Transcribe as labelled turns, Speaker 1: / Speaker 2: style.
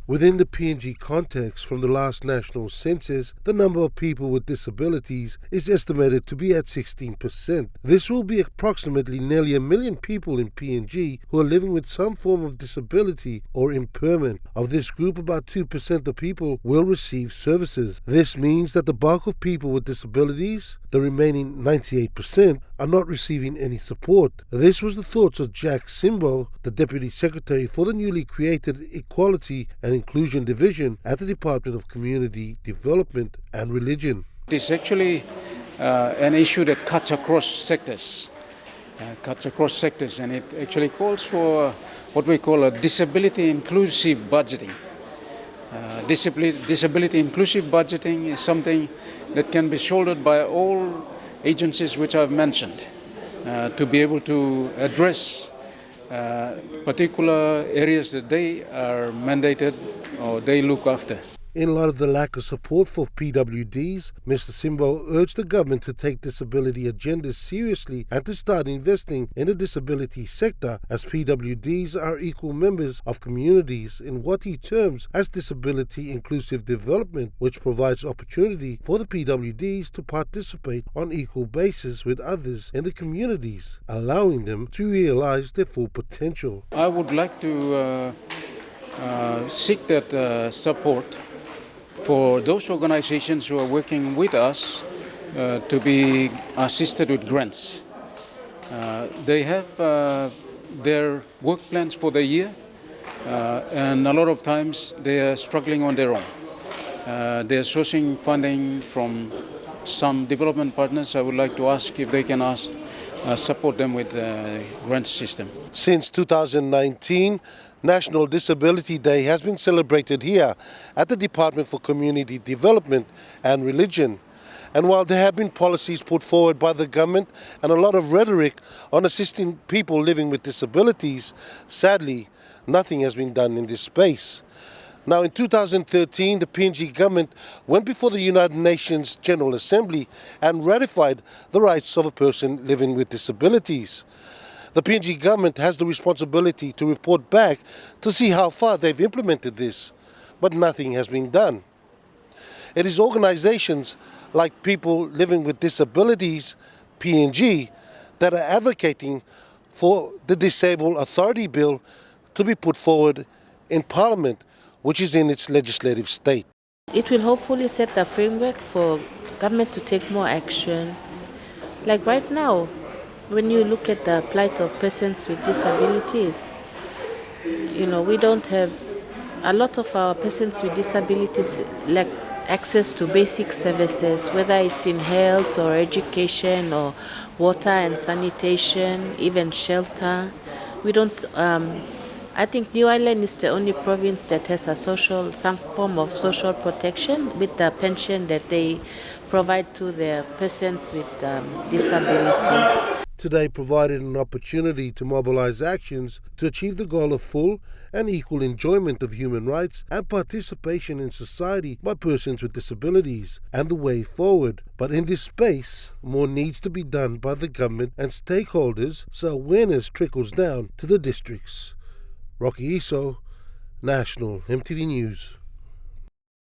Speaker 1: Within the PNG context, from the last national census, the number of people with disabilities is estimated to be at 16%. This will be approximately nearly 1 million people in PNG who are living with some form of disability or impairment. Of this group, about 2% of people will receive services. This means that the bulk of people with disabilities, the remaining 98%, are not receiving any support. This was the thoughts of Jack Simbo, the Deputy Secretary for the newly created Equality and Inclusion Division at the Department of Community Development and Religion.
Speaker 2: It's actually an issue that cuts across sectors, and it actually calls for what we call a disability inclusive budgeting. Disability inclusive budgeting is something that can be shouldered by all agencies which I've mentioned to be able to address particular areas that they are mandated or they look after.
Speaker 1: In light of the lack of support for PWDs, Mr. Simbo urged the government to take disability agendas seriously and to start investing in the disability sector, as PWDs are equal members of communities in what he terms as disability inclusive development, which provides opportunity for the PWDs to participate on equal basis with others in the communities, allowing them to realize their full potential.
Speaker 2: I would like to seek that support for those organizations who are working with us to be assisted with grants. They have their work plans for the year, and a lot of times they are struggling on their own. They are sourcing funding from some development partners. I would like to ask if they can support them with the grant system.
Speaker 1: Since 2019, National Disability Day has been celebrated here at the Department for Community Development and Religion. And while there have been policies put forward by the government and a lot of rhetoric on assisting people living with disabilities, sadly, nothing has been done in this space. Now, in 2013, the PNG government went before the United Nations General Assembly and ratified the rights of a person living with disabilities. The PNG government has the responsibility to report back to see how far they've implemented this, but nothing has been done. It is organizations like People Living with Disabilities, PNG, that are advocating for the Disabled Authority Bill to be put forward in Parliament, which is in its legislative state.
Speaker 3: It will hopefully set the framework for government to take more action. Like right now, when you look at the plight of persons with disabilities, we don't have, a lot of our persons with disabilities lack access to basic services, whether it's in health or education or water and sanitation, even shelter. We don't, I think New Ireland is the only province that has some form of social protection with the pension that they provide to their persons with disabilities.
Speaker 1: Today provided an opportunity to mobilize actions to achieve the goal of full and equal enjoyment of human rights and participation in society by persons with disabilities, and the way forward. But in this space, more needs to be done by the government and stakeholders so awareness trickles down to the districts. Rocky Iso, National EMTV News.